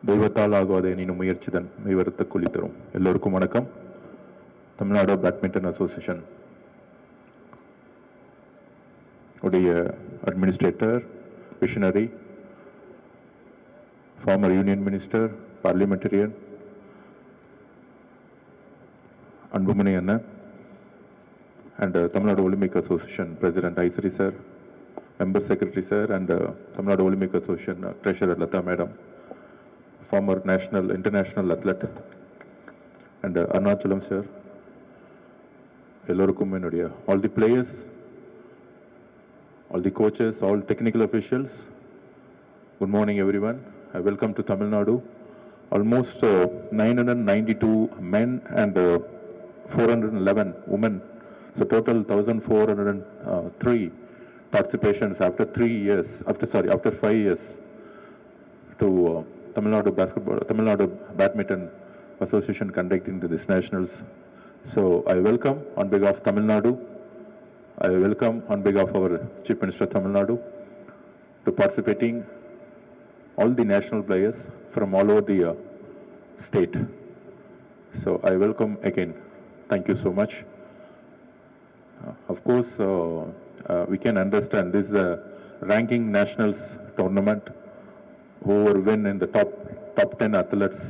தெய்வத்தால் ஆகாத எனினும் முயற்சிதன் மெய்வருத்த கூலி தரும். எல்லோருக்கும் வணக்கம். தமிழ்நாடு பேட்மிண்டன் அசோசியேஷன் உடைய administrator, visionary, former union minister, parliamentarian Anbumani அண்ணன், and Tamil Nadu Olympic Association President Aisari sir, Member Secretary sir, and Tamil Nadu Olympic Association Treasurer Lata Madam, former national international athlete, and Arnachalam sir, எல்லோருக்கும் என்னுடைய all the players, all the coaches, all technical officials, good morning everyone. I welcome to Tamil Nadu. Almost 992 men and 411 women, so total 1403 participations after 5 years to Tamil Nadu Badminton Association conducting this nationals. So I welcome on behalf of Tamil Nadu, I welcome on behalf of our Chief Minister Tamil Nadu to participating all the national players from all over the state. So I welcome again. Thank you so much. Of course, we can understand this is a ranking nationals tournament. Whoever win in the top 10 athletes.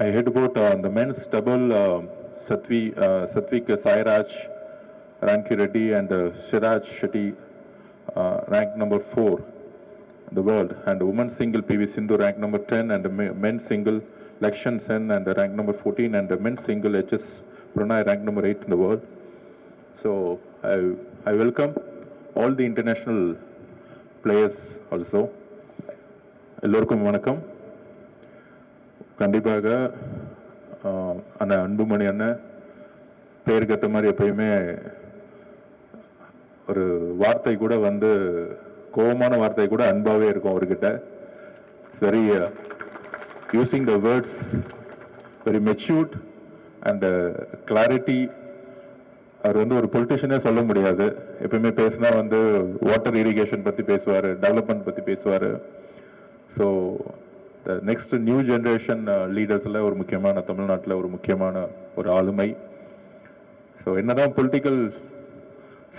I heard about the men's double Satvik Sairaj, Ranki Reddy and Shiraj Shetty ranked number 4 in the world, and women's single PV Sindhu ranked number 10, and men's single Lakshan Sen and ranked number 14, and men's single HS Pranay ranked number 8 in the world. So I welcome all the international players also. எல்லோருக்கும் வணக்கம். கண்டிப்பாக அண்ணன் அன்புமணி அண்ணன் பேருக்கு ஏற்ற மாதிரி எப்பயுமே ஒரு வார்த்தை கூட வந்து கோபமான வார்த்தை கூட அன்பாவே இருக்கும் அவர்கிட்ட. Very using the words very matured and clarity. அவர் வந்து ஒரு பொலிட்டிஷியனே சொல்ல முடியாது. எப்பயுமே பேசினா வந்து வாட்டர் இரிகேஷன் பற்றி பேசுவார், டெவலப்மெண்ட் பற்றி பேசுவார். ஸோ நெக்ஸ்ட் நியூ ஜென்ரேஷன் லீடர்ஸில் ஒரு முக்கியமான, தமிழ்நாட்டில் ஒரு முக்கியமான ஒரு ஆளுமை. ஸோ என்னதான் பொலிட்டிக்கல்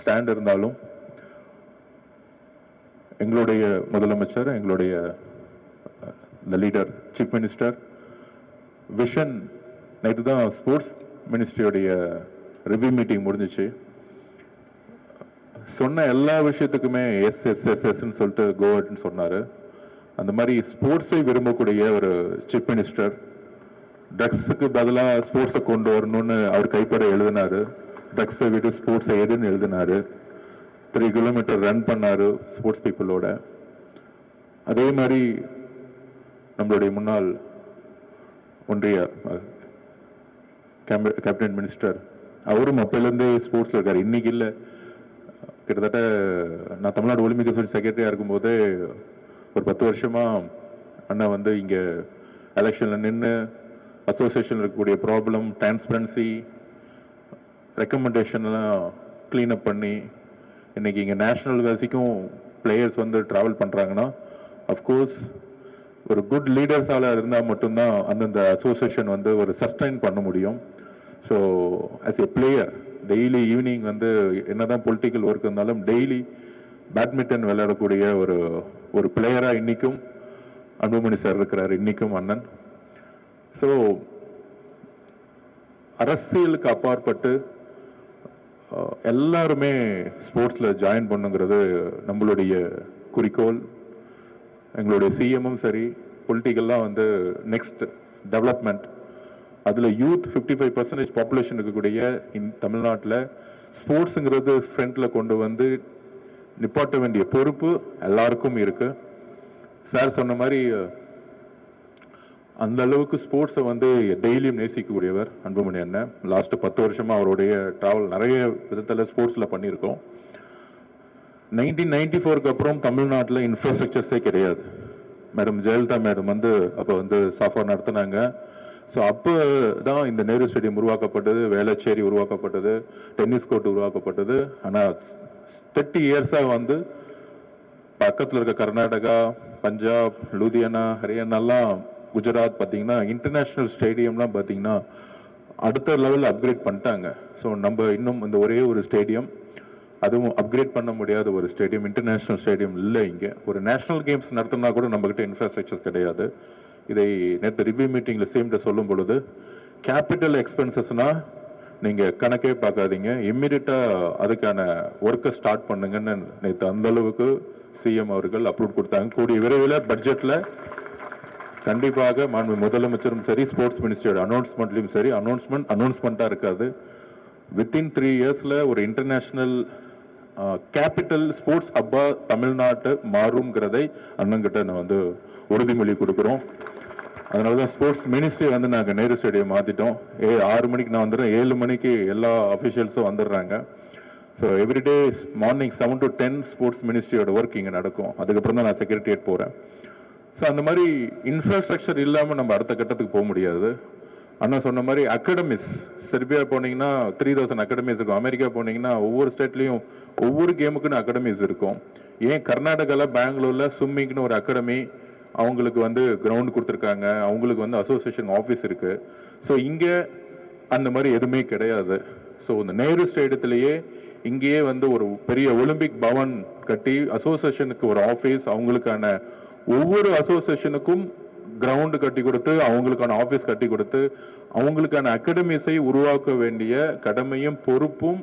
ஸ்டாண்ட் இருந்தாலும் எங்களுடைய முதலமைச்சர், எங்களுடைய லீடர் சீஃப் மினிஸ்டர் விஷன், நேற்று தான் ஸ்போர்ட்ஸ் மினிஸ்ட்ரியோடைய ரிவ்யூ மீட்டிங் முடிஞ்சிச்சு. சொன்ன எல்லா விஷயத்துக்குமே எஸ்ன்னு சொல்லிட்டு கோவட்னு சொன்னார். அந்த மாதிரி ஸ்போர்ட்ஸை விரும்பக்கூடிய ஒரு சீஃப் மினிஸ்டர், ட்ரக்ஸுக்கு பதிலாக ஸ்போர்ட்ஸை கொண்டு வரணும்னு அவர் கைப்பட எழுதினார். ட்ரக்ஸை விட்டு ஸ்போர்ட்ஸை எதுன்னு எழுதினார். 3 கிலோமீட்டர் ரன் பண்ணார் ஸ்போர்ட்ஸ் பீப்புளோட. அதே மாதிரி நம்மளுடைய முன்னாள் ஒன்றிய கேபினட் மினிஸ்டர், அவரும் அப்போலேருந்தே ஸ்போர்ட்ஸில் இருக்கார். இன்னைக்கு இல்லை, கிட்டத்தட்ட நான் தமிழ்நாடு ஒலிம்பிக் அசோசியேஷன் செக்ரட்டரியாக இருக்கும்போது ஒரு 10 வருஷமா அண்ணா வந்து இங்கே எலெக்ஷனில் நின்று அசோசியேஷனில் இருக்கக்கூடிய ப்ராப்ளம், டிரான்ஸ்பரன்சி, ரெக்கமெண்டேஷன்லாம் க்ளீனப் பண்ணி இன்னைக்கு இங்கே நேஷனல் வரைக்கும் பிளேயர்ஸ் வந்து ட்ராவல் பண்ணுறாங்கன்னா அஃப்கோர்ஸ் ஒரு குட் லீடர்ஸால் இருந்தால் மட்டும்தான் அந்தந்த அசோசியேஷன் வந்து ஒரு சஸ்டைன் பண்ண முடியும். So as a player daily evening வந்து என்னதான் பொலிட்டிக்கல் ஒர்க் இருந்தாலும் டெய்லி பேட்மிண்டன் விளையாடக்கூடிய ஒரு பிளேயராக இன்றைக்கும் அன்புமணி சார் இருக்கிறார், இன்றைக்கும் அண்ணன். ஸோ அரசியலுக்கு அப்பாற்பட்டு எல்லாருமே ஸ்போர்ட்ஸில் ஜாயின் பண்ணுங்கிறது நம்மளுடைய குறிக்கோள். எங்களுடைய சிஎம்மும் சரி, பொலிட்டிக்கல்லாம் வந்து நெக்ஸ்ட் டெவலப்மெண்ட், அதில் யூத் 55% பாப்புலேஷன் இருக்கக்கூடிய தமிழ்நாட்டில் ஸ்போர்ட்ஸுங்கிறது ஃப்ரண்ட்டில் கொண்டு வந்து நிப்பாட்ட வேண்டிய பொறுப்பு எல்லாருக்கும் இருக்கு. சார் சொன்ன மாதிரி அந்த அளவுக்கு ஸ்போர்ட்ஸை வந்து டெய்லியும் நேசிக்கக்கூடியவர் அன்புமணி அண்ணன். லாஸ்ட் 10 வருஷமா அவருடைய டிராவல் நிறைய விதத்தில் ஸ்போர்ட்ஸில் பண்ணியிருக்கோம். 1994க்கு அப்புறம் தமிழ்நாட்டில் இன்ஃப்ராஸ்ட்ரக்சர்ஸே கிடையாது. மேடம் ஜெயலலிதா மேடம் வந்து அப்போ வந்து சாஃபா நடத்தினாங்க. ஸோ அப்போ தான் இந்த நேரு ஸ்டேடியம் உருவாக்கப்பட்டது, வேளச்சேரி உருவாக்கப்பட்டது, டென்னிஸ் கோர்ட் உருவாக்கப்பட்டது. ஆனால் 30 இயர்ஸாக வந்து பக்கத்தில் இருக்க கர்நாடகா, பஞ்சாப், லூதியானா, ஹரியானாலாம், குஜராத் பார்த்தீங்கன்னா இன்டர்நேஷ்னல் ஸ்டேடியம்லாம் பார்த்தீங்கன்னா அடுத்த லெவலில் அப்கிரேட் பண்ணிட்டாங்க. ஸோ நம்ம இன்னும் இந்த ஒரே ஒரு ஸ்டேடியம், அதுவும் அப்கிரேட் பண்ண முடியாத ஒரு ஸ்டேடியம், இன்டர்நேஷ்னல் ஸ்டேடியம் இல்லை இங்கே. ஒரு நேஷனல் கேம்ஸ் நடத்தினா கூட நம்மகிட்ட இன்ஃப்ராஸ்ட்ரக்சர்ஸ் கிடையாது. இதை நேற்று ரிவ்யூ மீட்டிங்கில் சேம்கிட்ட சொல்லும் பொழுது, கேபிட்டல் எக்ஸ்பென்சஸ்னா நீங்கள் கணக்கே பார்க்காதீங்க, இம்மிடியட்டாக அதுக்கான ஒர்க்கை ஸ்டார்ட் பண்ணுங்கன்னு நேற்று அந்த அளவுக்கு சிஎம் அவர்கள் அப்ரூவ் கொடுத்தாங்க. கூடிய விரைவில் பட்ஜெட்டில் கண்டிப்பாக மாண்பு முதலமைச்சரும் சரி, ஸ்போர்ட்ஸ் மினிஸ்ட்ரியோட அனௌன்ஸ்மெண்ட்லையும் சரி, அனௌன்ஸ்மெண்ட்டாக இருக்காது. வித்தின் 3 இயர்ஸில் ஒரு இன்டர்நேஷ்னல் கேபிட்டல் ஸ்போர்ட்ஸ் ஹப்பா தமிழ்நாட்டு மாறுங்கிறதை அண்ணங்கிட்ட நான் வந்து உறுதிமொழி கொடுக்குறோம். அதனால தான் ஸ்போர்ட்ஸ் மினிஸ்ட்ரி வந்து நாங்கள் நேரு ஸ்டேடியம் மாற்றிட்டோம். 6 மணிக்கு நான் வந்துடுறேன், 7 மணிக்கு எல்லா அஃபிஷியல்ஸும் வந்துடுறாங்க. So every day morning 7 to 10 sports மினிஸ்ட்ரியோட ஒர்க் இங்கே நடக்கும். அதுக்கப்புறம் தான் நான் செக்ரட்டரியேட் போகிறேன். ஸோ அந்த மாதிரி இன்ஃப்ராஸ்ட்ரக்சர் இல்லாமல் நம்ம அடுத்த கட்டத்துக்கு போக முடியாது. அண்ணா சொன்ன மாதிரி அகாடமிஸ், செர்பியா போனீங்கன்னா 3000 அகாடமிஸ் இருக்கும். அமெரிக்கா போனீங்கன்னா ஒவ்வொரு ஸ்டேட்லையும் ஒவ்வொரு கேமுக்குன்னு அகாடமிஸ் இருக்கும். ஏன் கர்நாடகாவில், பெங்களூரில் ஸ்விம்மிங்னு ஒரு அகாடமி, அவங்களுக்கு வந்து கிரவுண்ட் கொடுத்துருக்காங்க, அவங்களுக்கு வந்து அசோசியேஷன் ஆஃபீஸ் இருக்கு. ஸோ இங்கே அந்த மாதிரி எதுவுமே கிடையாது. ஸோ இந்த நேரு ஸ்டேடியத்திலேயே இங்கேயே வந்து ஒரு பெரிய ஒலிம்பிக் பவன் கட்டி அசோசியேஷனுக்கு ஒரு ஆஃபீஸ், அவங்களுக்கான ஒவ்வொரு அசோசியேஷனுக்கும் கிரவுண்டு கட்டி கொடுத்து, அவங்களுக்கான ஆஃபீஸ் கட்டி கொடுத்து, அவங்களுக்கான அகாடமிஸை உருவாக்க வேண்டிய கடமையும் பொறுப்பும்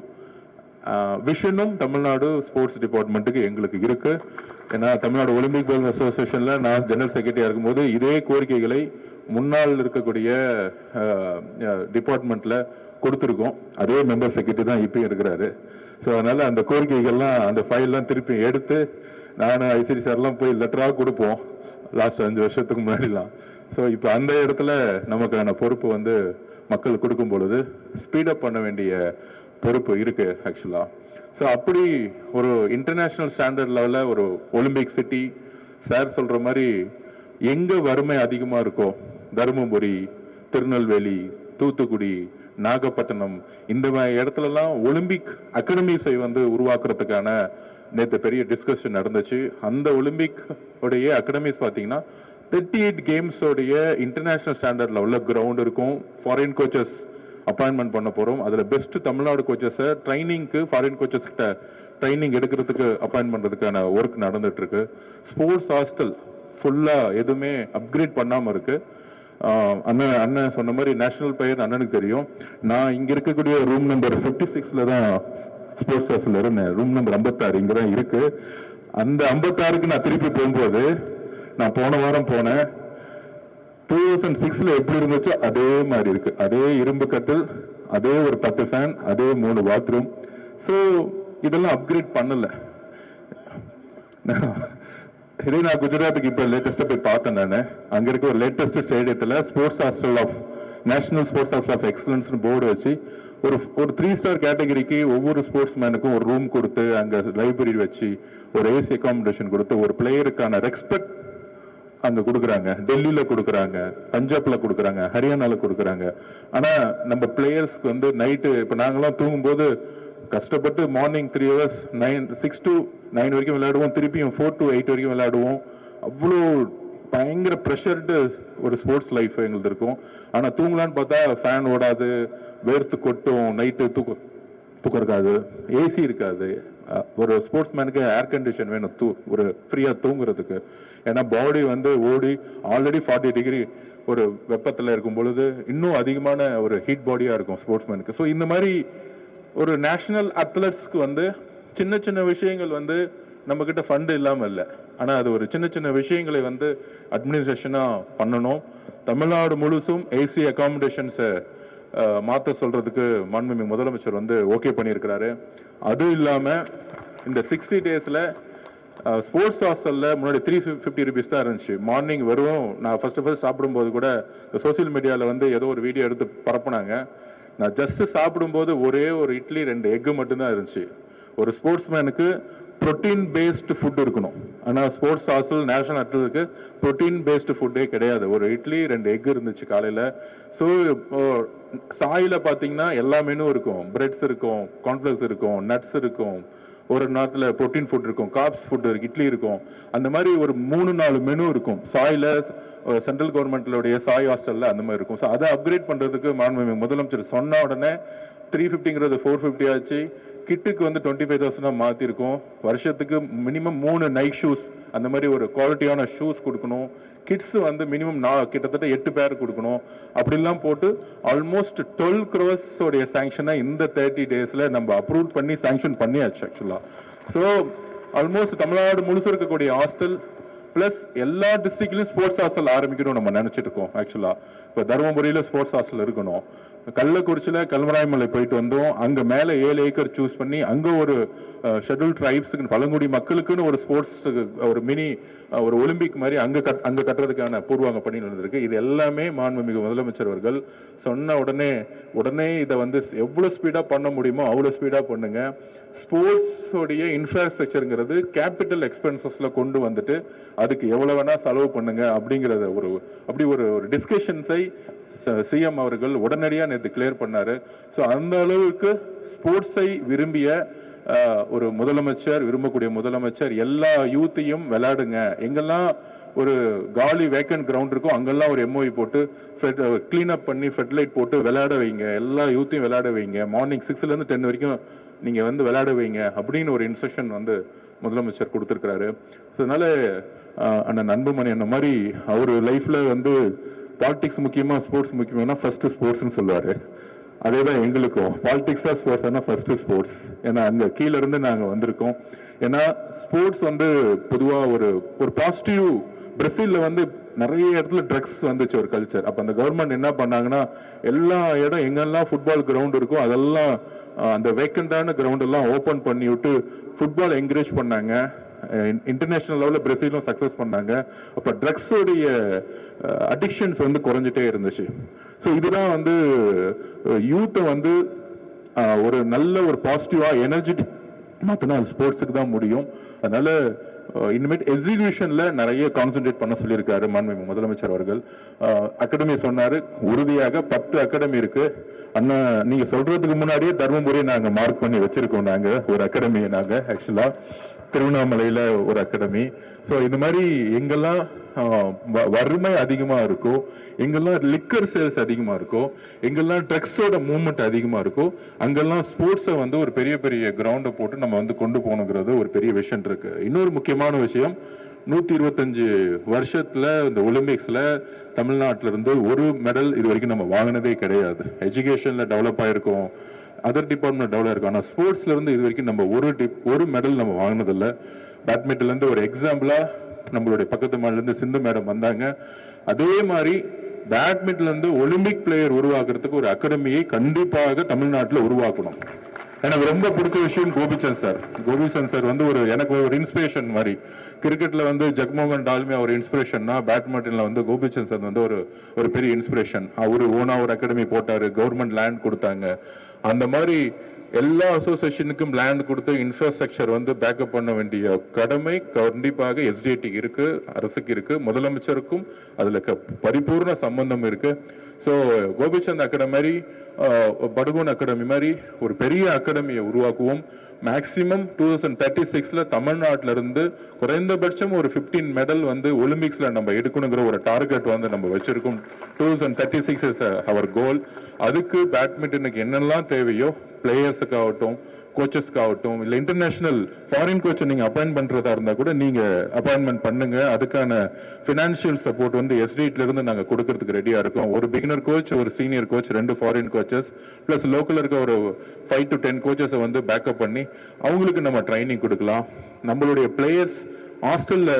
விஷனும் தமிழ்நாடு ஸ்போர்ட்ஸ் டிபார்ட்மெண்ட்டுக்கு எங்களுக்கு இருக்கு. ஏன்னா தமிழ்நாடு ஒலிம்பிக் பால் அசோசியேஷன்ல நான் ஜெனரல் செக்ரட்டரியா இருக்கும்போது இதே கோரிக்கைகளை முன்னாள் இருக்கக்கூடிய டிபார்ட்மெண்ட்ல கொடுத்துருக்கோம். அதே மெம்பர் செக்ரட்டரி தான் இப்பயும் இருக்கிறாரு. ஸோ அதனால அந்த கோரிக்கைகள்லாம், அந்த ஃபைல்லாம் திருப்பி எடுத்து நான் ஐசிடி சார்லாம் போய் லெட்டராக கொடுப்போம் லாஸ்ட் 5 வருஷத்துக்கு முன்னாடிலாம். ஸோ இப்போ அந்த இடத்துல நமக்கான பொறுப்பு வந்து மக்கள் கொடுக்கும் பொழுது ஸ்பீடப் பண்ண வேண்டிய பொறுப்பு இருக்கு ஆக்சுவலா. ஸோ அப்படி ஒரு இன்டர்நேஷ்னல் ஸ்டாண்டர்ட் லெவலில் ஒரு ஒலிம்பிக் சிட்டி, சார் சொல்ற மாதிரி எங்க வறுமை அதிகமா இருக்கோ, தருமபுரி, திருநெல்வேலி, தூத்துக்குடி, நாகப்பட்டினம், இந்த இடத்துலலாம் ஒலிம்பிக் அகாடமிஸை வந்து உருவாக்குறதுக்கான நேற்று பெரிய டிஸ்கஷன் நடந்துச்சு. அந்த ஒலிம்பிக் உடைய அகாடமிஸ் பார்த்தீங்கன்னா 38 கேம்ஸோடைய இன்டர்நேஷனல் ஸ்டாண்டர்ட் லெவலில் கிரவுண்ட் இருக்கும். ஃபாரின் கோச்சஸ் அப்பாயின்மெண்ட் பண்ண போகிறோம். அதில் பெஸ்ட் தமிழ்நாடு கோச்சஸை ட்ரைனிங்க்கு, ஃபாரின் கோச்சஸ் கிட்ட ட்ரைனிங் எடுக்கிறதுக்கு அப்பாயின்ட் பண்ணுறதுக்கான ஒர்க் நடந்துட்டு இருக்கு. ஸ்போர்ட்ஸ் ஹாஸ்டல் ஃபுல்லாக எதுவுமே அப்கிரேட் பண்ணாமல் இருக்கு. அண்ணன் சொன்ன மாதிரி நேஷனல் பிளேயர் அண்ணனுக்கு தெரியும். நான் இங்கே இருக்கக்கூடிய ரூம் நம்பர் 56ல தான் ஸ்போர்ட்ஸ் ஹாஸ்டல் இருந்தேன். ரூம் நம்பர் 56 இங்கே தான் இருக்கு. அந்த 56க்கு நான் திருப்பி போகும்போது, நான் போன வாரம் போனேன், 2006ல எப்படி இருந்துச்சோ அதே மாதிரி இருக்கு. அதே இரும்பு கட்டில், அதே ஒரு 10 ஃபேன், அதே 3 பாத்ரூம். ஸோ இதெல்லாம் அப்கிரேட் பண்ணல. இதே நான் குஜராத்துக்கு இப்போ லேட்டஸ்டா போய் பார்த்தேன். நான் அங்க இருக்க ஒரு லேட்டஸ்ட் ஸ்டேடியத்தில் sports hostel of national sports hostel of excellence board வச்சு ஒரு 3 ஸ்டார் கேட்டகரிக்கு ஒவ்வொரு ஸ்போர்ட்ஸ் மேனுக்கும் ஒரு ரூம் கொடுத்து, அங்க லைப்ரரி வச்சு, ஒரு ஏசி அகாமடேஷன் கொடுத்து, ஒரு பிளேயருக்கான ரெஸ்பெக்ட் அங்க கொடுக்குறாங்க. டெல்லியில கொடுக்குறாங்க, பஞ்சாப்ல கொடுக்குறாங்க, ஹரியானால கொடுக்குறாங்க. ஆனா நம்ம பிளேயர்ஸ்க்கு வந்து நைட்டு, இப்ப நாங்கெல்லாம் தூங்கும்போது கஷ்டப்பட்டு மார்னிங் 3 hours 6 to 9 வரைக்கும் விளையாடுவோம், திருப்பியும் 4 to 8 வரைக்கும் விளையாடுவோம். அவ்வளோ பயங்கர ப்ரெஷர்டு ஒரு ஸ்போர்ட்ஸ் லைஃப் எங்களுக்கு இருக்கும். ஆனா தூங்கலான்னு பார்த்தா ஃபேன் ஓடாது, வேர்த்து கொட்டும், நைட்டு தூக்கம் இருக்காது, ஏசி இருக்காது. ஒரு ஸ்போர்ட்ஸ் மேனுக்கு ஏர் கண்டிஷன் வேணும் ஒரு ஃப்ரீயா தூங்குறதுக்கு. ஏன்னா பாடி வந்து ஓடி ஆல்ரெடி 40 டிகிரி ஒரு வெப்பத்தில் இருக்கும் பொழுது இன்னும் அதிகமான ஒரு ஹீட் பாடியா இருக்கும் ஸ்போர்ட்ஸ் மேனுக்கு. ஸோ இந்த மாதிரி ஒரு நேஷனல் அத்லெட்ஸ்க்கு வந்து சின்ன சின்ன விஷயங்கள் வந்து நம்ம கிட்ட ஃபண்ட் இல்லாம இல்லை. ஆனா அது ஒரு சின்ன சின்ன விஷயங்களை வந்து அட்மினிஸ்ட்ரேஷனா பண்ணணும். தமிழ்நாடு முழுசும் ஏசி அகாமடேஷன்ஸை மாற்ற சொல்றதுக்கு மாண்புமிகு முதலமைச்சர் வந்து ஓகே பண்ணியிருக்கிறாரு. அது இல்லாம இந்த 60 daysல ஸ்போர்ட்ஸ் ஹாஸ்டல்ல முன்னாடி 350 rupees தான் இருந்துச்சு. மார்னிங் வரும். நான் ஃபர்ஸ்ட் சாப்பிடும்போது கூட சோசியல் மீடியாவில் வந்து ஏதோ ஒரு வீடியோ எடுத்து பரப்புனாங்க. நான் ஜஸ்ட் சாப்பிடும்போது ஒரே ஒரு இட்லி 2 எக்கு மட்டும்தான் இருந்துச்சு. ஒரு ஸ்போர்ட்ஸ் மேனுக்கு புரோட்டீன் பேஸ்டு ஃபுட் இருக்கணும். ஆனால் ஸ்போர்ட்ஸ் ஹாஸ்டல் நேஷனல் அத்லெட்டுக்கு புரோட்டீன் பேஸ்டு ஃபுட்டே கிடையாது. ஒரு இட்லி 2 எக் இருந்துச்சு காலையில். ஸோ சாயில் பார்த்தீங்கன்னா எல்லா மெனுவும் இருக்கும். பிரெட்ஸ் இருக்கும், கார்ன்ஃப்ளெக்ஸ் இருக்கும், நட்ஸ் இருக்கும், ஒரு நேரத்தில் புரோட்டீன் ஃபுட் இருக்கும், கார்ப்ஸ் ஃபுட் இருக்கு, இட்லி இருக்கும். அந்த மாதிரி ஒரு 3-4 மெனு இருக்கும். சாயில சென்ட்ரல் கவர்மெண்ட்லுடைய சாய் ஹாஸ்டல்ல அந்த மாதிரி இருக்கும். ஸோ அதை அப்கிரேட் பண்றதுக்கு மாண்புமிகு முதலமைச்சர் சொன்ன உடனே 350ங்கிறது 450 ஆச்சு. கிட்டுக்கு வந்து 25,000 மாத்திருக்கோம். வருஷத்துக்கு மினிமம் 3 நைட் ஷூஸ் அந்த மாதிரி ஒரு குவாலிட்டியான ஷூஸ் கொடுக்கணும். கிட்ஸ் வந்து மினிமம் கிட்டத்தட்ட 8 பேர் கொடுக்கணும். அப்படிலாம் போட்டு ஆல்மோஸ்ட் 12 crores உடைய சாங்ஷனை இந்த 30 daysல நம்ம அப்ரூவ் பண்ணி சாங்ஷன் பண்ணியாச்சு ஆக்சுவலா. ஸோ ஆல்மோஸ்ட் தமிழ்நாடு முழுசு இருக்கக்கூடிய ஹாஸ்டல் பிளஸ் எல்லா டிஸ்ட்ரிக்ட்லயும் ஸ்போர்ட்ஸ் ஹாஸ்டல் ஆரம்பிக்கணும் நம்ம நினைச்சிட்டு இருக்கோம் ஆக்சுவலா. இப்போ தருமபுரியில ஸ்போர்ட்ஸ் ஹாஸ்டல் இருக்கணும். கள்ளக்குறிச்சியில கல்வராயமலை போயிட்டு வந்தோம். அங்க மேல 7 ஏக்கர் சூஸ் பண்ணி அங்க ஒரு ஷெட்யூல் ட்ரைப்ஸுக்கு பழங்குடி மக்களுக்குன்னு ஒரு ஸ்போர்ட்ஸ் ஒரு மினி ஒரு ஒலிம்பிக் மாதிரி அங்க கட்டுறதுக்கான பூர்வாங்க பணி நடந்திருக்கு. இது எல்லாமே மாண்புமிகு முதலமைச்சர் அவர்கள் சொன்ன உடனே இதை வந்து எவ்வளவு ஸ்பீடா பண்ண முடியுமோ அவ்வளவு ஸ்பீடா பண்ணுங்க. ஸ்போர்ட்ஸ் உடைய இன்ஃப்ராஸ்ட்ரக்சருங்கிறது கேபிட்டல் எக்ஸ்பென்சஸ்ல கொண்டு வந்துட்டு அதுக்கு எவ்வளவு வேணா செலவு பண்ணுங்க அப்படிங்கறத அப்படி ஒரு டிஸ்கஷன்ஸை சிஎம் அவர்கள் உடனடியாக நேற்று கிளியர் பண்ணாரு. ஸோ அந்த அளவுக்கு ஸ்போர்ட்ஸை விரும்பிய ஒரு முதலமைச்சர், விரும்பக்கூடிய முதலமைச்சர் எல்லா யூத்தையும் விளையாடுங்க, எங்கெல்லாம் ஒரு காலி வேக்கன்ட் கிரவுண்ட் இருக்கும் அங்கெல்லாம் ஒரு எம்ஓஇ போட்டு கிளீன் அப் பண்ணி ஃபெர்டிலைட் போட்டு விளையாட வைங்க, எல்லா யூத்தையும் விளையாட வைங்க, மார்னிங் 6லேருந்து 10 வரைக்கும் நீங்க வந்து விளையாட வைங்க அப்படின்னு ஒரு இன்ஸ்ட்ரக்ஷன் வந்து முதலமைச்சர் கொடுத்துருக்கிறாரு. அதனால அண்ணன் அன்புமணி அந்த மாதிரி அவர் லைஃப்ல வந்து பாலிடிக்ஸ் முக்கியமா ஸ்போர்ட்ஸ் முக்கியமா ஃபர்ஸ்ட் ஸ்போர்ட்ஸ்னு சொல்லுவாரு. அதேதான் எங்களுக்கும் பாலிடிக்ஸா ஸ்போர்ட்ஸ் ஃபர்ஸ்ட் ஸ்போர்ட்ஸ். ஏன்னா அங்க கீழ இருந்து நாங்க வந்திருக்கோம். ஏன்னா ஸ்போர்ட்ஸ் வந்து பொதுவா ஒரு பாசிட்டிவ். பிரேசில்ல வந்து நிறைய இடத்துல ட்ரக்ஸ் வந்துச்சு ஒரு கல்ச்சர். அப்ப அந்த கவர்மெண்ட் என்ன பண்ணாங்கன்னா எல்லா இடம் எங்கெல்லாம் ஃபுட்பால் கிரவுண்ட் இருக்கோ அதெல்லாம் அந்த வேக்கண்டான கிரவுண்ட் எல்லாம் ஓபன் பண்ணி விட்டு ஃபுட்பால் என்கரேஜ் பண்ணாங்க. இன்டர்நேஷனல் லெவல்ல பிரேசிலும் சக்சஸ் பண்ணாங்க. அப்ப ட்ரக்ஸ் உடைய அடிக்ஷன்ஸ் வந்து குறைஞ்சிட்டே இருந்துச்சு. ஸோ இதுதான் வந்து யூத்தை வந்து ஒரு நல்ல ஒரு பாசிட்டிவா எனர்ஜெட்டிக் மாத்தினா ஸ்போர்ட்ஸுக்கு தான் முடியும். அதனால இனிமேட் எக்ஸிகியூஷன்ல நிறைய கான்சென்ட்ரேட் பண்ண சொல்லியிருக்காரு மாண்புமிகு முதலமைச்சர் அவர்கள். அகாடமி சொன்னாரு, உறுதியாக 10 அகாடமி இருக்கு. அண்ணா நீங்க சொல்றதுக்கு முன்னாடியே தர்மபுரியை நாங்க மார்க் பண்ணி வச்சிருக்கோம். நாங்க ஒரு அகாடமியை நாங்க ஆக்சுவலா திருவண்ணாமலையில ஒரு அகாடமி. ஸோ இந்த மாதிரி எங்கெல்லாம் வறுமை அதிகமா இருக்கோ, எங்கெல்லாம் லிக்கர் சேல்ஸ் அதிகமா இருக்கோ, எங்கெல்லாம் ட்ரக்ஸோட மூவ்மெண்ட் அதிகமா இருக்கோ அங்கெல்லாம் ஸ்போர்ட்ஸை வந்து ஒரு பெரிய பெரிய கிரவுண்டை போட்டு நம்ம வந்து கொண்டு போகணுங்கிறது ஒரு பெரிய விஷயம் இருக்கு. இன்னொரு முக்கியமான விஷயம், 125 வருஷத்துல இந்த ஒலிம்பிக்ஸ்ல தமிழ்நாட்டில இருந்து ஒரு மெடல் இது வரைக்கும் நம்ம வாங்கினதே கிடையாது. எஜுகேஷன்ல டெவலப் ஆயிருக்கோம், அதர் டிபார்ட்மெண்ட் டெவலப் இருக்கும். ஆனால் ஸ்போர்ட்ஸ்ல இருந்து இது வரைக்கும் நம்ம ஒரு மெடல் நம்ம வாங்கினதில்லை. பேட்மிண்டன்ல இருந்து ஒரு எக்ஸாம்பிளா நம்மளுடைய பக்கத்து மாநில இருந்து சிந்து மேடம் வந்தாங்க. அதே மாதிரி பேட்மிண்டன்ல இருந்து ஒலிம்பிக் பிளேயர் உருவாக்குறதுக்கு ஒரு அகாடமியை கண்டிப்பாக தமிழ்நாட்டில் உருவாக்கணும். எனக்கு ரொம்ப பிடிச்ச விஷயம் கோபிச்சந்த் சார் வந்து எனக்கு ஒரு இன்ஸ்பிரேஷன் மாதிரி. கிரிக்கெட்ல வந்து ஜக்மோகன் டால்மியா ஒரு இன்ஸ்பிரேஷன்னா, பேட்மிண்டன்ல வந்து கோபிச்சந்த் சார் வந்து ஒரு பெரிய இன்ஸ்பிரேஷன். அவரு ஓனா ஒரு அகாடமி போட்டாரு, கவர்மெண்ட் லேண்ட் கொடுத்தாங்க. அந்த மாதிரி எல்லா அசோசியேஷனுக்கும் லேண்ட் கொடுத்து இன்ஃப்ராஸ்ட்ரக்சர் வந்து பேக்கப் பண்ண வேண்டிய கடமை கண்டிப்பாக எஸ்டிடி இருக்கு, அரசுக்கு இருக்கு, முதலமைச்சருக்கும் அதுல பரிபூர்ண சம்பந்தம் இருக்கு. ஸோ கோபிச்சந்த் அகாடமி மாதிரி, படுகோன் அகாடமி மாதிரி ஒரு பெரிய அகாடமியை உருவாக்குவோம். மேக்சிமம் 2036ல தமிழ்நாட்டில இருந்து குறைந்தபட்சம் ஒரு 15 மெடல் வந்து ஒலிம்பிக்ஸ்ல நம்ம எடுக்கணுங்கிற ஒரு டார்கெட் வந்து நம்ம வச்சிருக்கோம். 2036 இஸ் அவர் கோல். அதுக்கு பேட்மிண்டனுக்கு என்னெல்லாம் தேவையோ, பிளேயர்ஸுக்கு ஆகட்டும், கோச்சஸ்க்கு ஆகட்டும், இல்ல இன்டர்நேஷனல் ஃபாரின் கோச்சை நீங்க அப்பாயின்ட் பண்றதா இருந்தா கூட நீங்க அப்பாயின்மெண்ட் பண்ணுங்க. அதுக்கான பினான்சியல் சப்போர்ட் வந்து எஸ்டில இருந்து நாங்க கொடுக்கறதுக்கு ரெடியா இருக்கோம். ஒரு பிகினர் கோச், ஒரு senior coach, 2 foreign coaches plus local இருக்க ஒரு 5 to 10 கோச்சஸை வந்து பேக்கப் பண்ணி அவங்களுக்கு நம்ம ட்ரைனிங் கொடுக்கலாம். நம்மளுடைய பிளேயர்ஸ் ஹாஸ்டல்ல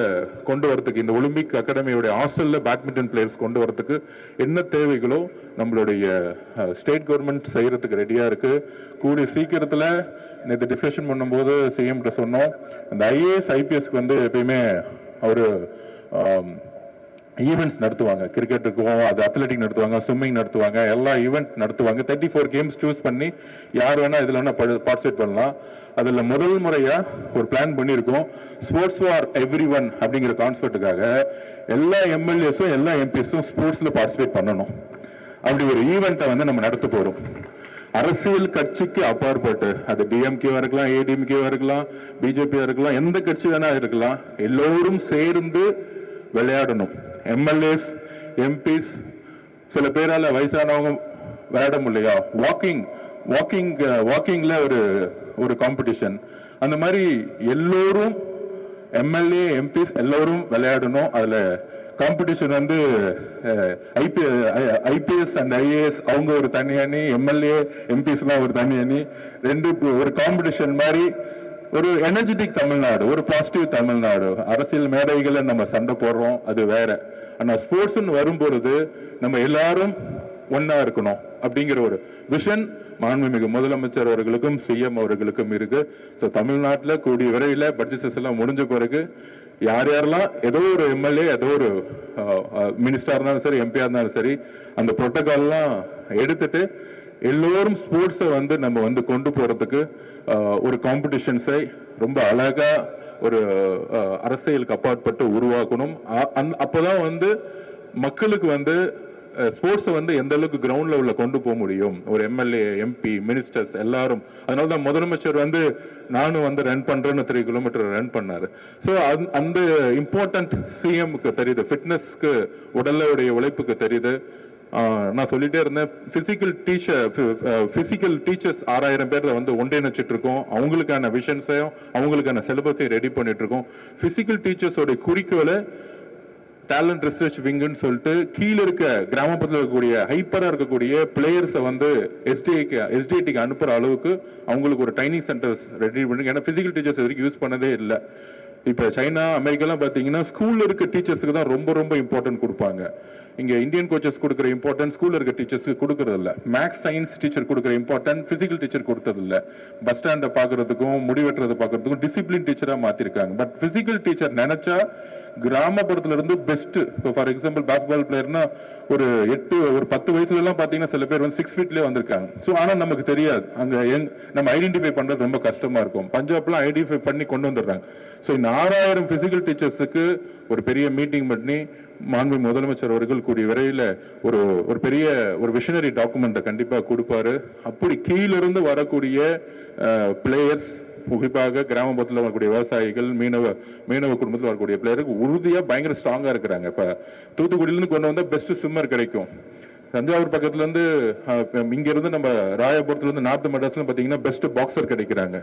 கொண்டு வரதுக்கு, இந்த ஒலிம்பிக் அகாடமியோட ஹாஸ்டல்ல பேட்மிண்டன் பிளேயர்ஸ் கொண்டு வரதுக்கு என்ன தேவைகளோ நம்மளுடைய ஸ்டேட் கவர்மெண்ட் செய்யறதுக்கு ரெடியா இருக்கு. கூடிய சீக்கிரத்துல நேற்று டிஸ்கஷன் பண்ணும்போது சிஎம் கிட்ட சொன்னோம், இந்த ஐஏஎஸ் ஐபிஎஸ்க்கு வந்து எப்பயுமே அவரு ஈவெண்ட்ஸ் நடத்துவாங்க. கிரிக்கெட் இருக்கும், அது அத்லெட்டிக் நடத்துவாங்க, ஸ்விம்மிங் நடத்துவாங்க, எல்லா ஈவெண்ட் நடத்துவாங்க. 34 கேம்ஸ் சூஸ் பண்ணி யார் வேணா இதுல வேணா பார்ட்டிசிபேட் பண்ணலாம். அதுல முதல் முறையா ஒரு பிளான் பண்ணியிருக்கோம், ஸ்போர்ட்ஸ் ஃபார் எவ்ரி ஒன் அப்படிங்கிற கான்செப்டுக்காக எல்லா எம்எல்ஏஸும் எல்லா எம்பிஸும் ஸ்போர்ட்ஸ்ல பார்ட்டிசிபேட் பண்ணணும். அப்படி ஒரு ஈவெண்ட்டை வந்து நம்ம நடத்த போறோம். அரசியல் கட்சிக்கு அப்பாற்பட்டு அது டிஎம்கேவா இருக்கலாம், ஏடிஎம்கேவா இருக்கலாம், பிஜேபியா இருக்கலாம், எந்த கட்சி வேணா இருக்கலாம், எல்லோரும் சேர்ந்து விளையாடணும். எம்எல்ஏஸ், எம்பிஸ், சில பேரால வயசானவங்க விளையாட முடியலையா, வாக்கிங்ல ஒரு காம்படிஷன், அந்த மாதிரி எல்லோரும் எம்எல்ஏ, எம்பிஸ் எல்லோரும் விளையாடணும். அதுல காம்படிஷன் வந்து ஐபிஎஸ் அண்ட் ஐஏஎஸ் அவங்க ஒரு தனி அணி, எம்எல்ஏ எம்பிஸ்லாம் ஒரு தனி அணி, ரெண்டு ஒரு காம்படிஷன் மாதிரி ஒரு எனர்ஜெட்டிக் தமிழ்நாடு, ஒரு பாசிட்டிவ் தமிழ்நாடு. அரசியல் மேடைகளை நம்ம சண்டை போடுறோம், அது வேற. ஆனா ஸ்போர்ட்ஸ் வரும்பொழுது நம்ம எல்லாரும் ஒன்னா இருக்கணும் அப்படிங்கிற ஒரு விஷன் மாண்புமிகு முதலமைச்சர் அவர்களுக்கும் சிஎம் அவர்களுக்கும் இருக்கு. ஸோ தமிழ்நாட்டில் கூடிய விரைவில் பட்ஜெட் செஷன் எல்லாம் முடிஞ்ச பிறகு யார் யாரெல்லாம் ஏதோ ஒரு எம்எல்ஏ, ஏதோ ஒரு மினிஸ்டரா இருந்தாலும் சரி, எம்பியா இருந்தாலும் சரி, அந்த புரோட்டோகால்லாம் எடுத்துட்டு எல்லோரும் ஸ்போர்ட்ஸை வந்து நம்ம வந்து கொண்டு போறதுக்கு ஒரு காம்படிஷன்ஸை ரொம்ப அழகா ஒரு அரசியலுக்கு அப்பாற்பட்டு உருவாக்கணும். அப்பதான் வந்து மக்களுக்கு வந்து ஸ்போர்ட்ஸை வந்து எந்த அளவுக்கு கிரவுண்ட் லெவலில் கொண்டு போக முடியும். ஒரு எம்எல்ஏ, எம்பி, மினிஸ்டர்ஸ் எல்லாரும். அதனால தான் முதலமைச்சர் வந்து நானும் வந்து ரன் பண்றேன்னு 3 கிலோமீட்டர் ரன் பண்ணாரு. ஸோ அந்த இம்பார்ட்டன்ட் சிஎம்க்கு தெரியுது, ஃபிட்னஸ்க்கு உடலுடைய உழைப்புக்கு தெரியுது. நான் சொல்லிட்டே இருந்தேன், பிசிக்கல் டீச்சர்ஸ் 6000 பேர்ல வந்து ஒன்றிணைச்சிட்டு இருக்கோம். அவங்களுக்கான விஷன்ஸையும் அவங்களுக்கான சிலபஸையும் ரெடி பண்ணிட்டு இருக்கோம். பிசிக்கல் டீச்சர்ஸோட குறிக்கோளை டேலண்ட் ரிசர்ச் விங்குன்னு சொல்லிட்டு கீழே இருக்க கிராமப்புறத்தில் இருக்கக்கூடிய ஹைப்பரா இருக்கக்கூடிய பிளேயர்ஸை வந்து எஸ்டிஐடிக்கு அனுப்புற அளவுக்கு அவங்களுக்கு ஒரு ட்ரைனிங் சென்டர்ஸ் ரெடி பண்ணி. ஏன்னா பிசிக்கல் டீச்சர்ஸ் வரைக்கும் யூஸ் பண்ணதே இல்லை. இப்ப சைனா, அமெரிக்காலாம் பாத்தீங்கன்னா ஸ்கூல்ல இருக்க டீச்சர்ஸுக்கு தான் ரொம்ப ரொம்ப இம்பார்ட்டன்ட் கொடுப்பாங்க. இங்க இந்தியன் கோச்சஸ் கொடுக்குற இம்பார்ட்டன்ஸ் ஸ்கூல்ல இருக்க டீச்சர்ஸ்க்கு கொடுக்கறது இல்ல. மேக்ஸ், சயின்ஸ் டீச்சர் கொடுக்குற இம்பார்ட்டன்ட் பிசிக்கல் டீச்சர் கொடுத்தது இல்ல. பஸ் ஸ்டாண்டை பாக்குறதுக்கும் முடிவெட்டுறதை பாக்குறதுக்கும் டிசிப்ளின் டீச்சரா மாத்திருக்காங்க. பட் பிசிக்கல் டீச்சர் நினைச்சா கிராமப்புறத்துல இருந்து பெஸ்ட். ஃபார் எக்ஸாம்பிள் பாஸ்கெட்பால் பிளேயர்னா ஒரு 10 வயசுல எல்லாம் பாத்தீங்கன்னா சில பேர் வந்து 6 ஃபீட்லயே வந்திருக்காங்க. ஸோ ஆனா நமக்கு தெரியாது, அங்க நம்ம ஐடென்டிஃபை பண்றது ரொம்ப கஷ்டமா இருக்கும். பஞ்சாப்லாம் ஐடென்டிஃபை பண்ணி கொண்டு வந்துடுறாங்க. ஸோ இந்த 6000 பிசிக்கல் டீச்சர்ஸுக்கு ஒரு பெரிய மீட்டிங் பண்ணி மாண்பு முதலமைச்சர் அவர்கள் கூடிய விரைவில் ஒரு பெரிய ஒரு விஷனரி டாக்குமெண்ட்டை கண்டிப்பா கொடுப்பாரு. அப்படி கீழிருந்து வரக்கூடிய பிளேயர்ஸ், குறிப்பாக கிராமப்புறத்தில் வரக்கூடிய விவசாயிகள், மீனவ குடும்பத்தில் வரக்கூடிய பிளேயருக்கு உறுதியா பயங்கர ஸ்ட்ராங்கா இருக்கிறாங்க. இப்ப தூத்துக்குடியிலிருந்து கொண்டு வந்தா பெஸ்ட் ஸ்விம்மர் கிடைக்கும். தஞ்சாவூர் பக்கத்துல இருந்து இங்க இருந்து நம்ம ராயபுரத்துல இருந்து நார்த் மெட்ராஸ்ல பாத்தீங்கன்னா பெஸ்ட் பாக்ஸர் கிடைக்கிறாங்க.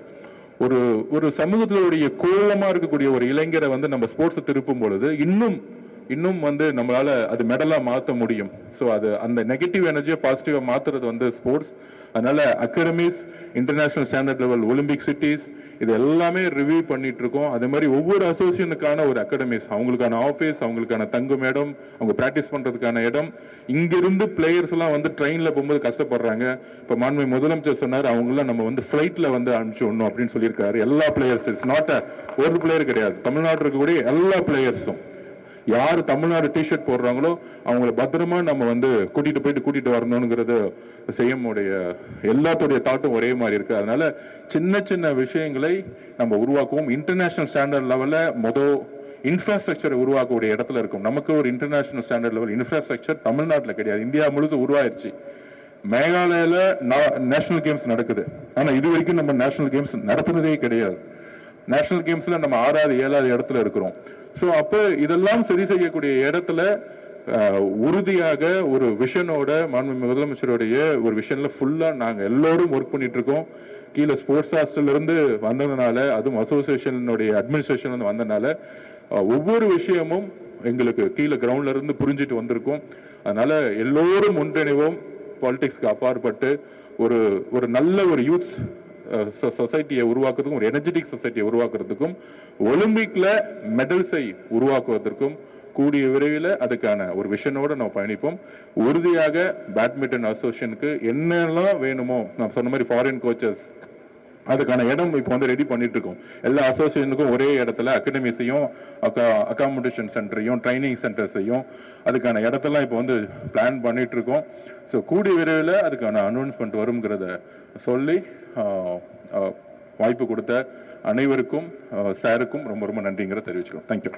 ஒரு சமூகத்தினுடைய கோலமா இருக்கக்கூடிய ஒரு இளைஞரை வந்து நம்ம ஸ்போர்ட்ஸ் திருப்பும் பொழுது இன்னும் வந்து நம்மளால அது மெடலா மாற்ற முடியும். ஸோ அது அந்த நெகட்டிவ் எனர்ஜியை பாசிட்டிவா மாத்துறது வந்து ஸ்போர்ட்ஸ். அதனால academies, international standard level, Olympic cities, இது எல்லாமே ரிவ்யூ பண்ணிட்டு இருக்கோம். அதே மாதிரி ஒவ்வொரு அசோசியேஷனுக்கான ஒரு அகாடமிஸ், அவங்களுக்கான ஆஃபீஸ், அவங்களுக்கான தங்கும் இடம், அவங்க பிராக்டிஸ் பண்றதுக்கான இடம். இங்கிருந்து பிளேயர்ஸ் எல்லாம் வந்து ட்ரெயின்ல போகும்போது கஷ்டப்படுறாங்க. இப்ப மாண்பு முதலமைச்சர் சொன்னார், அவங்களாம் நம்ம வந்து ஃபிளைட்ல வந்து அனுப்பிச்சு விடணும் அப்படின்னு சொல்லியிருக்காரு. எல்லா பிளேயர்ஸ், இட்ஸ் நாட் ஒரு பிளேயர் கிடையாது, தமிழ்நாட்டில் இருக்கக்கூடிய எல்லா பிளேயர்ஸும் யாரு தமிழ்நாடு டிஷர்ட் போடுறாங்களோ அவங்களை பத்திரமா நம்ம வந்து கூட்டிட்டு வரணும்ங்கிறது செய்யமுடைய எல்லாத்துடைய தாட்டும் ஒரே மாதிரி இருக்கு. அதனால சின்ன சின்ன விஷயங்களை நம்ம உருவாக்குவோம். இன்டர்நேஷனல் ஸ்டாண்டர்ட் லெவல்ல இன்ஃப்ராஸ்ட்ரக்சரை உருவாக்கக்கூடிய இடத்துல இருக்கும். நமக்கு ஒரு இன்டர்நேஷனல் ஸ்டாண்டர்ட் லெவல் இன்ஃப்ராஸ்ட்ரக்சர் தமிழ்நாட்டில் கிடையாது, இந்தியா முழுக்க உருவாயிருச்சு. மேகாலயில நேஷனல் கேம்ஸ் நடக்குது, ஆனா இது வரைக்கும் நம்ம நேஷனல் கேம்ஸ் நடத்துனதே கிடையாது. நேஷனல் கேம்ஸ்ல நம்ம 6வது 7வது இடத்துல இருக்கிறோம். ஸோ அப்ப இதெல்லாம் சரி செய்யக்கூடிய இடத்துல உறுதியாக ஒரு விஷனோட மாண்பு முதலமைச்சருடைய ஒரு விஷன்ல ஃபுல்லா நாங்க எல்லாரும் ஒர்க் பண்ணிட்டு இருக்கோம். கீழே ஸ்போர்ட்ஸ் ஹாஸ்டல்ல இருந்து வந்ததுனால, அதுவும் அசோசியேஷனுடைய அட்மினிஸ்ட்ரேஷன் வந்து வந்ததுனால ஒவ்வொரு விஷயமும் எங்களுக்கு கீழே கிரவுண்ட்ல இருந்து புரிஞ்சுட்டு வந்திருக்கோம். அதனால எல்லோரும் ஒன்றிணைவோம். பாலிடிக்ஸ்க்கு அப்பாற்பட்டு ஒரு நல்ல ஒரு யூத்ஸ் சொசைட்டியை உருவாக்குறதுக்கும், ஒரு எனர்ஜெட்டிக் சொசைட்டியை உருவாக்குறதுக்கும், ஒலிம்பிக்ல மெடல்ஸை உருவாக்குவதற்கும் கூடிய விரைவில் அதுக்கான ஒரு விஷனோட நம்ம பயணிப்போம். உறுதியாக பேட்மிண்டன் அசோசியேஷனுக்கு என்னெல்லாம் வேணுமோ, நான் சொன்ன மாதிரி ஃபாரின் கோச்சஸ், அதுக்கான இடம் இப்போ வந்து ரெடி பண்ணிட்டு இருக்கோம். எல்லா அசோசியேஷனுக்கும் ஒரே இடத்துல அகாடமிஸையும், அகாமடேஷன் சென்டரையும், ட்ரைனிங் சென்டர்ஸையும், அதுக்கான இடத்தெல்லாம் இப்போ வந்து பிளான் பண்ணிட்டு இருக்கோம். ஸோ கூடிய விரைவில் அதுக்கான அனௌன்ஸ்மெண்ட் வருங்கிறத சொல்லி வாய்ப்பு கொடுத்த அனைவருக்கும், சாருக்கும் ரொம்ப ரொம்ப நன்றிங்கிற தெரிவிச்சுக்கிறோம். தேங்க்யூ.